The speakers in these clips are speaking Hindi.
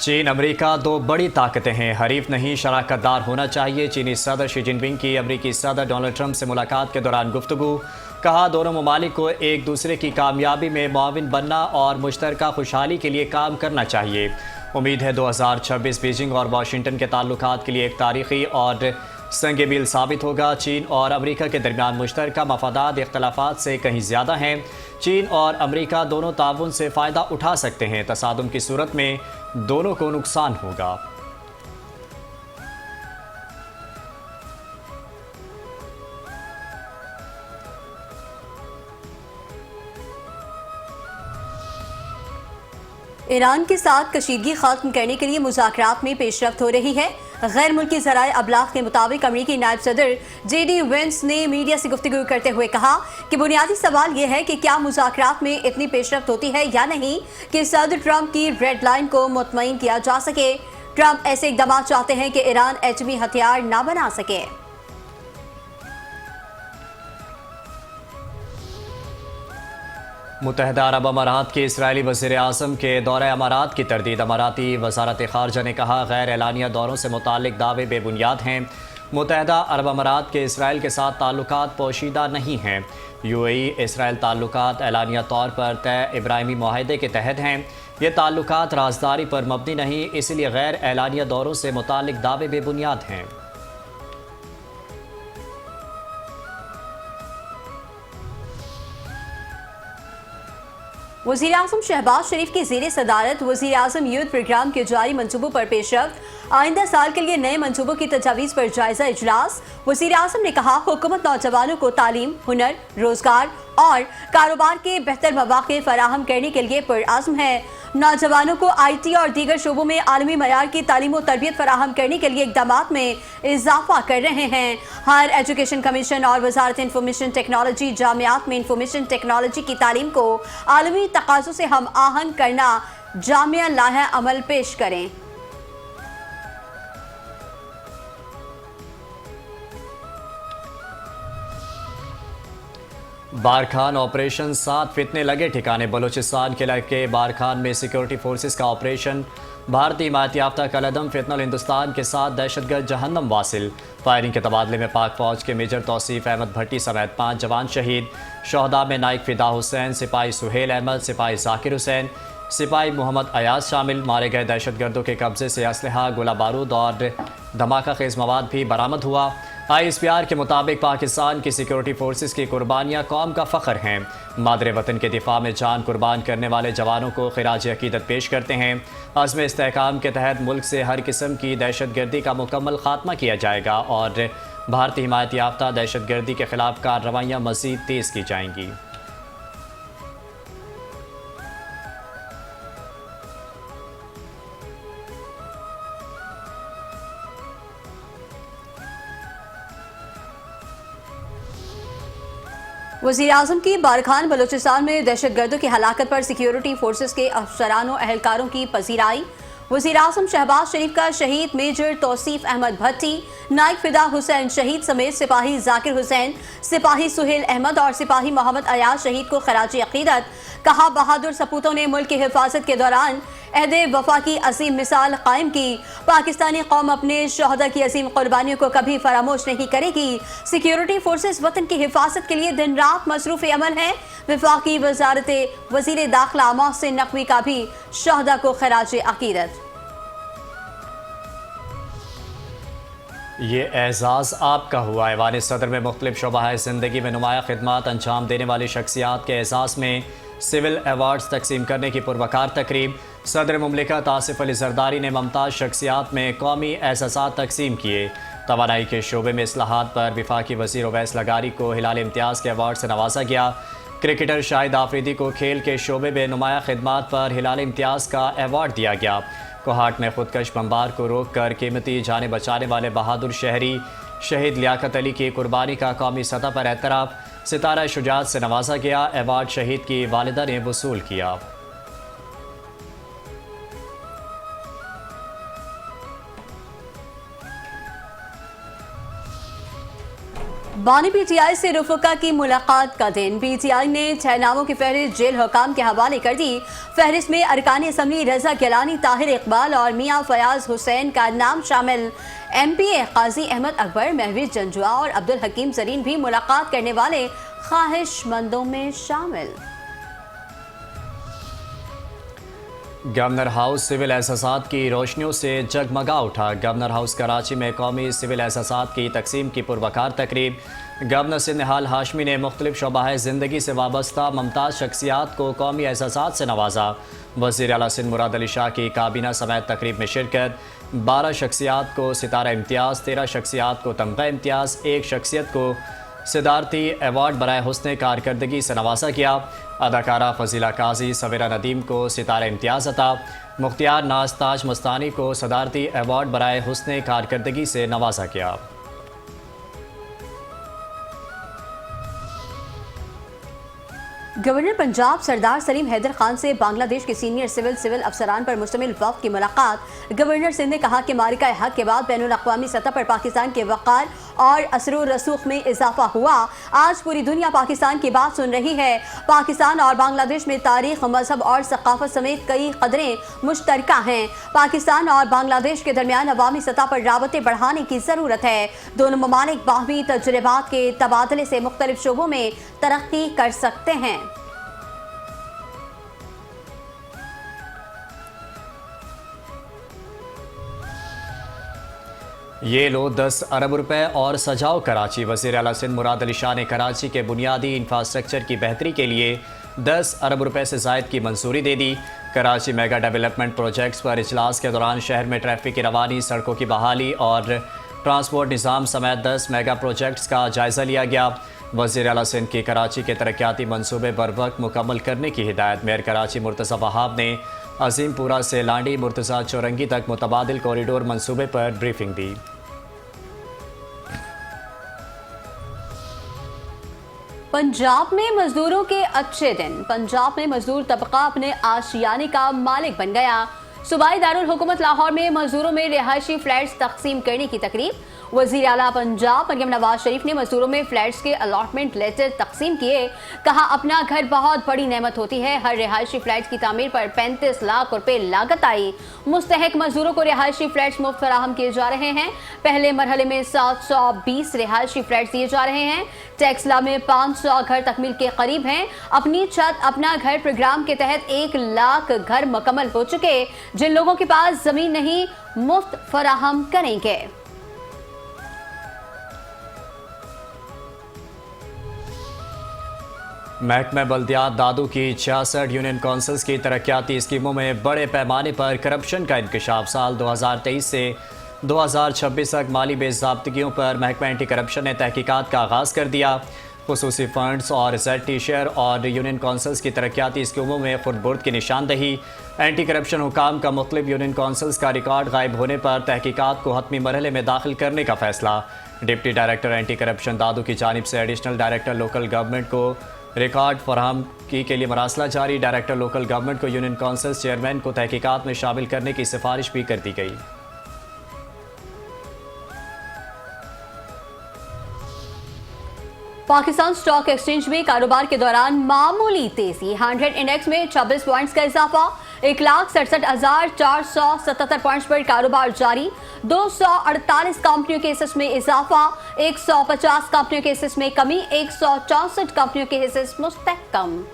चीन अमेरिका दो बड़ी ताकतें हैं, हरीफ नहीं शराकतदार होना चाहिए। चीनी सदर शी जिनपिंग की अमेरिकी सदर डोनाल्ड ट्रंप से मुलाकात के दौरान गुफ्तगू। कहा, दोनों ममालिक को एक दूसरे की कामयाबी में मुआविन बनना और मुश्तरका खुशहाली के लिए काम करना चाहिए। उम्मीद है 2026 बीजिंग और वाशिंगटन के ताल्लुकात के लिए एक तारीखी और संग मील साबित होगा। चीन और अमेरिका के दरमियान मुश्तरका मफादात इख्तलाफात से कहीं ज़्यादा हैं। चीन और अमेरिका दोनों ताउन से फ़ायदा उठा सकते हैं। तसादुम की सूरत में दोनों को नुकसान होगा। ईरान के साथ कशीदगी खत्म करने के लिए मुज़ाकरात में पेशरफ्त हो रही है। गैर मुल्की ज़राए अबलाग के मुताबिक अमरीकी नायब सदर JD वेंस ने मीडिया से गुफ्तगू करते हुए कहा कि बुनियादी सवाल यह है कि क्या मुज़ाकरात में इतनी पेशरफ्त होती है या नहीं कि सदर ट्रंप की रेड लाइन को मुतमईन किया जा सके। ट्रंप ऐसे इकदाम चाहते हैं कि ईरान एटमी हथियार ना बना सके। मुत्तहदा अरब अमारात के इसराइली वज़ीर आज़म के दौरे अमारात की तरदीद। अमाराती वज़ारत ख़ारजा ने कहा, गैर एलानिया दौरों से मुताल्लिक़ दावे बेबुनियाद हैं। मुत्तहदा अरब अमारात के इसराइल के साथ ताल्लुकात पोशीदा नहीं हैं। UAE इसराइल ताल्लुकात एलानिया तौर पर तय इब्राहिमी मुआहदे के तहत हैं। ये ताल्लुकात राजदारी पर मबनी नहीं, इसलिए गैर एलानिया दौरों से मुताल्लिक़ दावे बेबुनियाद हैं। वज़ीर आज़म शहबाज शरीफ की ज़ेर सदारत वज़ीर आज़म यूथ प्रोग्राम के जारी मंसूबों पर पेशरफ्त। आइंदा साल के लिए नए मंसूबों की तजावीज़ पर जायजा इजलास। वज़ीर आज़म ने कहा, हुकूमत नौजवानों को तालीम, हुनर, रोजगार और कारोबार के बेहतर मौक़े फराहम करने के लिए पुरअज़्म है। नौजवानों को IT और दीगर शोबों में आलमी मयार की तालीम और तरबियत फराहम करने के लिए इक़दामात में इजाफा कर रहे हैं। हायर एजुकेशन कमीशन और वजारत इंफॉर्मेशन टेक्नोलॉजी जामियात में इंफॉर्मेशन टेक्नोलॉजी की तालीम को आलमी तकाज़ों से हम आहंग करना जामिया लाहे अमल पेश करें। बारखान ऑपरेशन 7 फितने लगे ठिकाने। बलूचिस्तान के इलाके बारखान में सिक्योरिटी फोर्सेस का ऑपरेशन। भारतीय हिमायत याफ्ता कलदम फितनल हिंदुस्तान के साथ दहशतगर्द जहन्नम वासिल। फायरिंग के तबादले में पाक फौज के मेजर तौसीफ अहमद भट्टी समेत 5 जवान शहीद। शहदा में नाइक फिदा हुसैन, सिपाही सुहेल अहमद, सिपाही जाकिर हुसैन, सिपाही मोहम्मद अयाज शामिल। मारे गए दहशतगर्दों के कब्जे से असलहा, गोला बारूद और धमाका खेज मवाद भी बरामद हुआ। ISPR के मुताबिक पाकिस्तान की सिक्योरिटी फोर्सेस की कुर्बानियाँ कौम का फ़ख्र हैं। मादरे वतन के दिफा में जान कुर्बान करने वाले जवानों को खिराज अकीदत पेश करते हैं। अज़्म इस्तेहकाम के तहत मुल्क से हर किस्म की दहशत गर्दी का मुकम्मल खात्मा किया जाएगा और भारतीय हिमायत याफ्ता दहशत गर्दी के खिलाफ कार्रवाइयाँ मज़ीद तेज़ की जाएंगी। वज़ीर आज़म की बारखान बलूचिस्तान में दहशतगर्दों की हलाकत पर सिक्योरिटी फोर्सेस के अफसरान और अहलकारों की पजीराई। वज़ीर आज़म शहबाज शरीफ का शहीद मेजर तौसीफ अहमद भट्टी, नाइक फिदा हुसैन शहीद समेत सिपाही जाकिर हुसैन, सिपाही सुहेल अहमद और सिपाही मोहम्मद अयाज शहीद को खराज अकीदत। कहा, बहादुर सपूतों ने मुल्क की हिफाजत के दौरान अहदे वफा की असीम मिसाल कायम की। पाकिस्तानी कौम अपने शहदा की असीम कुर्बानियों को कभी फरामोश नहीं करेगी। सिक्योरिटी फोर्सेस वतन की हिफाजत के लिए दिन रात मसरूफ़ अमल है। वफाकी वजारत वज़ीर दाखिला मोहसिन नकवी का भी शहदा को खराज अकीदत। ये एजाज़ आपका हुआ। ऐवान सदर में मुख्तलिफ शोबा ज़िंदगी में नुमाया खिदमात अंजाम देने वाली शख्सियात के एजाज़ में सिविल अवार्ड्स तकसीम करने की पुरवकार तकरीब। सदर मुमलिकत आसिफ अली जरदारी ने मुमताज़ शख्सियात में कौमी एहसासात तकसीम किए। तवानाई के शोबे में इस्लाहात पर वफाकी वज़ीर ओवैस लगारी को हिलाल इम्तियाज़ के अवार्ड से नवाजा गया। क्रिकेटर शाहिद आफरीदी को खेल के शोबे में नुमाया खिदमात पर हिलाल इम्तियाज़ का अवार्ड दिया गया। कोहाट में खुदकश बमबार को रोक कर कीमती जाने बचाने वाले बहादुर शहरी शहीद लियाकत अली की कुर्बानी का कौमी सतह पर एतराफ़। सितारा शुजात से नवाजा गया। अवार्ड शहीद की वालिदा ने वसूल किया। बानी पीटीआई से रुफका की मुलाकात का दिन। पीटीआई ने 6 नामों की फहरिस्त जेल हुकाम के हवाले कर दी। फहरिस्त में अरकान असम्बली रजा गिलानी, ताहिर इकबाल और मियां फयाज हुसैन का नाम शामिल। एमपीए काजी अहमद अकबर, महवीज जंजुआ और अब्दुल हकीम जरीन भी मुलाकात करने वाले ख्वाहिशमंदों में शामिल। गवर्नर हाउस सिविल एहसासात की रोशनियों से जगमगा उठा। गवर्नर हाउस कराची में कौमी सिविल एहसासात की तकसीम की पुरवकार तकरीब। गवर्नर सिंध निहाल हाशमी ने मुख्तलिफ शोबाए ज़िंदगी से वाबस्ता मुमताज़ शख्सियात को कौमी एहसासात से नवाजा। वज़ीर आला सिंध मुराद अली शाह की काबीना समेत तकरीब में शिरकत। 12 शख्सियात को सितारा इम्तियाज़, 13 शख्सियात को तमगा इम्तियाज़, 1 शख्सियत को सिदारती अवार्ड बराए हुस्न कारकर्दगी से नवाजा किया। अदाकारा फजीला काजी सवेरा नदीम को सितारा इम्तियाज़ अता। मुख्तियार नाज ताज मस्तानी को सदारती अवार्ड बराए हुस्न कारकर्दगी से नवाजा गया। गवर्नर पंजाब सरदार सलीम हैदर खान से बांग्लादेश के सीनियर सिविल अफसरान पर मुश्तमिल वफ़द की मुलाकात। गवर्नर सिंध ने कहा कि मारिका हक के बाद बैनुल अक़वामी सतह पर पाकिस्तान के वक़ार और असर रसूख में इजाफा हुआ। आज पूरी दुनिया पाकिस्तान की बात सुन रही है। पाकिस्तान और बांग्लादेश में तारीख, मजहब और सकाफत समेत कई कदरें मुश्तरका हैं। पाकिस्तान और बांग्लादेश के दरमियान अवामी सतह पर राबतें बढ़ाने की ज़रूरत है। दोनों ममालिक बाहमी तजुर्बात के तबादले से मुख्तलिफ शोबों में तरक्की कर सकते हैं। ये लो 10 अरब रुपए और सजाओ कराची। वज़ीर आला सिंध मुराद अली शाह ने कराची के बुनियादी इंफ्रास्ट्रक्चर की बेहतरी के लिए 10 अरब रुपए से ज़ायद की मंजूरी दे दी। कराची मेगा डेवलपमेंट प्रोजेक्ट्स पर इजलास के दौरान शहर में ट्रैफिक की रवानी, सड़कों की बहाली और ट्रांसपोर्ट निज़ाम समेत 10 मेगा प्रोजेक्ट्स का जायज़ा लिया गया। वज़ीर आला सिंध की कराची के तरक्याती मनसूबे बर वक्त मुकम्मल करने की हिदायत। मेयर कराची मुर्तज़ा वहाब ने अजीमपुरा से लांडी मुर्तज़ा चौरंगी तक मुतबादिल कॉरिडोर मनसूबे पर ब्रीफिंग दी। पंजाब में मजदूरों के अच्छे दिन। पंजाब में मजदूर तबका अपने आशियाने का मालिक बन गया। सूबाई दारुल हुकूमत लाहौर में मजदूरों में रिहायशी फ्लैट्स तकसीम करने की तकरीब। वज़ीर आला पंजाब मरियम नवाज शरीफ ने मजदूरों में फ्लैट्स के अलॉटमेंट लेटर तकसीम किए। कहा, अपना घर बहुत बड़ी नेमत होती है। हर रिहायशी फ्लैट की तामीर पर 35 लाख रुपए लागत आई। मुस्तहक मजदूरों को रिहायशी फ्लैट्स मुफ्त फराहम किए जा रहे हैं। पहले मरहले में 720 रिहायशी फ्लैट्स दिए जा रहे हैं। टेक्सला में 500 घर तकमील के करीब हैं। अपनी छत अपना घर प्रोग्राम के तहत 1 लाख घर मुकम्मल हो चुके। जिन लोगों के पास जमीन नहीं, मुफ्त फराहम करेंगे। महकमा बल्दियात दादू की 66 यूनियन काउंसिल्स की तरक्याती स्कीमों में बड़े पैमाने पर करप्शन का इंकशाफ। साल 2023 से 2026 तक माली बेज़ाब्तगियों पर महकमा एंटी करप्शन ने तहकीकात का आगाज़ कर दिया। खुसूसी फंड्स और ZT शेयर और यूनियन काउंसिल्स की तरक्याती स्कीमों में खुर्दबुर्द की निशानदही। एंटी करप्शन हुकाम का मुख्तलिफ यूनियन काउंसिल्स का रिकॉर्ड गायब होने पर तहकीकात को हतमी मरहले में दाखिल करने का फैसला। डिप्टी डायरेक्टर एंटी करप्शन दादू की जानिब से एडिशनल डायरेक्टर लोकल गवर्नमेंट को रिकॉर्ड फराहम की के लिए मरासला जारी। डायरेक्टर लोकल गवर्नमेंट को यूनियन काउंसिल चेयरमैन को तहकीकात में शामिल करने की सिफारिश भी कर दी गई। पाकिस्तान स्टॉक एक्सचेंज में कारोबार के दौरान मामूली तेजी। 100 इंडेक्स में 26 पॉइंट्स का इजाफा। 1,67,477 पॉइंट्स पर कारोबार जारी। 248 कंपनियों के हिस्से में इजाफा। 150 कंपनियों के हिस्से में कमी। 164 कंपनियों के हिस्से मुस्तहकम।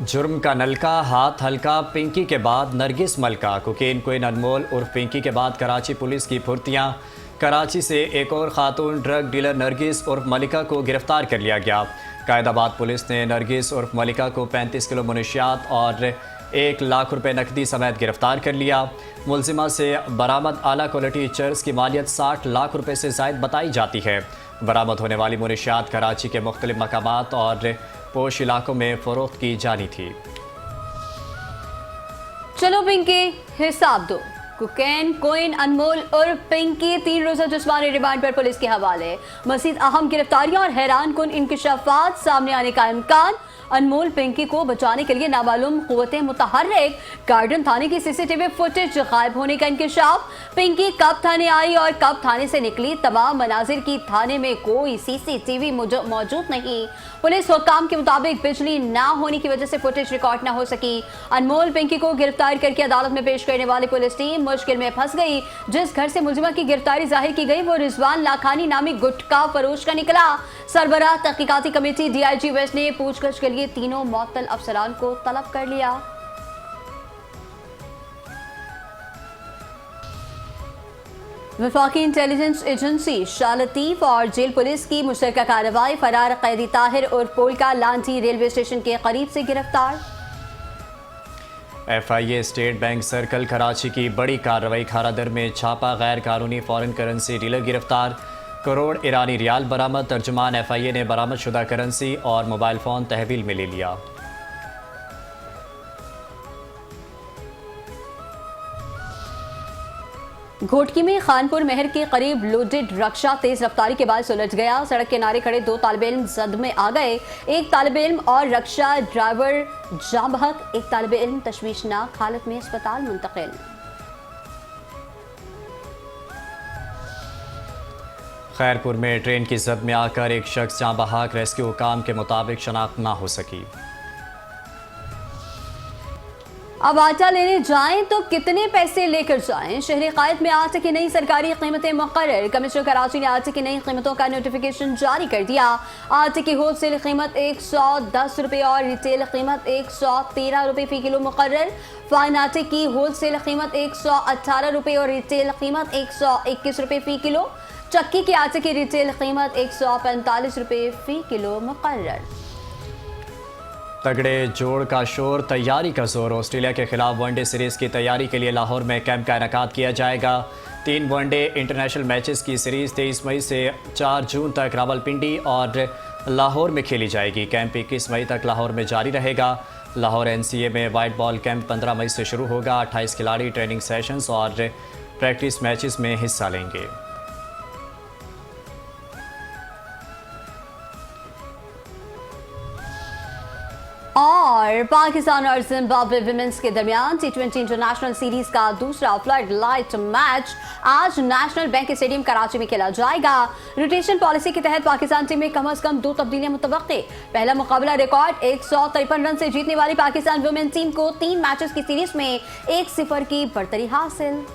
जुर्म का नलका, हाथ हल्का। पिंकी के बाद नरगिस मलका। कोकेन क्वीन अनमोल उर्फ पिंकी के बाद कराची पुलिस की फुर्तियां। कराची से एक और खातून ड्रग डीलर नरगिस उर्फ मलिका को गिरफ्तार कर लिया गया। कायदाबाद पुलिस ने नरगिस उर्फ मलिका को 35 किलो मुनशियात और 1 लाख रुपए नकदी समेत गिरफ्तार कर लिया। मुलजिमा से बरामद आला क्वालिटी चर्स की मालियत 60 लाख रुपए से ज़ायद बताई जाती है। बरामद होने वाली मुनशियात कराची के मुख्तलिफ मकामात और पोश इलाकों में फरोख्त की जानी थी। चलो पिंकी, हिसाब दो। कोकेन कोइन अनमोल और पिंकी 3 रोजा जिस्मानी रिमांड पर पुलिस के हवाले। मजीद अहम गिरफ्तारियां और हैरान कुन इंकशाफात सामने आने का इम्कान। अनमोल पिंकी को बचाने के लिए नामालूम कुव्वतें मुतहर्रिक। गार्डन थाने की सीसीटीवी फुटेज गायब होने का इंकशाफ। पिंकी कब थाने आई और कब थाने से निकली, तमाम मनाजिर की थाने में कोई सीसीटीवी मौजूद नहीं। पुलिस हुक्काम के मुताबिक बिजली ना होने की वजह से फुटेज रिकॉर्ड ना हो सकी। अनमोल पिंकी को गिरफ्तार करके अदालत में पेश करने वाली पुलिस टीम मुश्किल में फंस गई। जिस घर से मुलजिमा की गिरफ्तारी जाहिर की गई वो रिजवान लाखानी नामी गुटखा फरोश का निकला। सरबराह तहकीकाती कमेटी DIG वेस्ट ने पूछगछ के लिए तीनों मुअत्तल अफसरान को तलब कर लिया। वफाकी इंटेलिजेंस एजेंसी शाह लतीफ और जेल पुलिस की मुश्तरका कार्रवाई। फरार कैदी ताहिर और पोलका लांठी रेलवे स्टेशन के करीब से गिरफ्तार। FIA state bank circle Karachi की बड़ी कार्रवाई। खारादर में छापा, गैर कानूनी फॉरेन करेंसी डीलर गिरफ्तार। करोड़ ईरानी रियाल बरामद। तर्जुमान FIA ने बरामद शुदा करेंसी और मोबाइल फ़ोन तहवील में ले लिया। घोटकी में खानपुर महर के करीब लोडेड रक्षा तेज रफ्तारी के बाद सुलझ गया। सड़क किनारे खड़े 2 तालिब इल्म जद में आ गए। एक तालिब इल्म और रक्षा ड्राइवर जाँ बहक। एक तालिब इल्म तशवीशनाक हालत में अस्पताल मुंतकिल। खैरपुर में ट्रेन की जद में आकर एक शख्स जाँ बहक। रेस्क्यू हुकाम के मुताबिक शनाख्त ना हो सकी। अब आटा लेने जाएं तो कितने पैसे लेकर जाएं? शहरी कायद में आटे की नई सरकारी कीमतें मुकर्रर। कमिश्नर कराची ने आटे की नई कीमतों का नोटिफिकेशन जारी कर दिया। आटे की होलसेल कीमत 110 रुपये और रिटेल कीमत 113 रुपये फी किलो मुकर्रर। फाइन आटे की होलसेल कीमत 118 रुपये और रिटेल कीमत 121 रुपये फी किलो। चक्की के आटे की रिटेल कीमत 145 रुपये फी किलो मुकर्रर। तगड़े जोड़ का शोर, तैयारी का जोर। ऑस्ट्रेलिया के खिलाफ वनडे सीरीज की तैयारी के लिए लाहौर में कैंप का इनेकाद किया जाएगा। 3 वनडे इंटरनेशनल मैचेस की सीरीज 23 मई से 4 जून तक रावलपिंडी और लाहौर में खेली जाएगी। कैंप 21 मई तक लाहौर में जारी रहेगा। लाहौर NCA में वाइट बॉल कैंप 15 मई से शुरू होगा। 28 खिलाड़ी ट्रेनिंग सेशंस और प्रैक्टिस मैचेस में हिस्सा लेंगे। और पाकिस्तान और जिम्बाब्वे विमेंस के दरमियान T20 इंटरनेशनल सीरीज का दूसरा फ्लड लाइट मैच आज नेशनल बैंक स्टेडियम कराची में खेला जाएगा। रोटेशन पॉलिसी के तहत पाकिस्तान टीम में कम से कम 2 तब्दीलियां मुतवक्के। पहला मुकाबला रिकॉर्ड 153 रन से जीतने वाली पाकिस्तान वुमेन टीम को 3 मैचेस की सीरीज में 1-0 की बढ़तरी हासिल।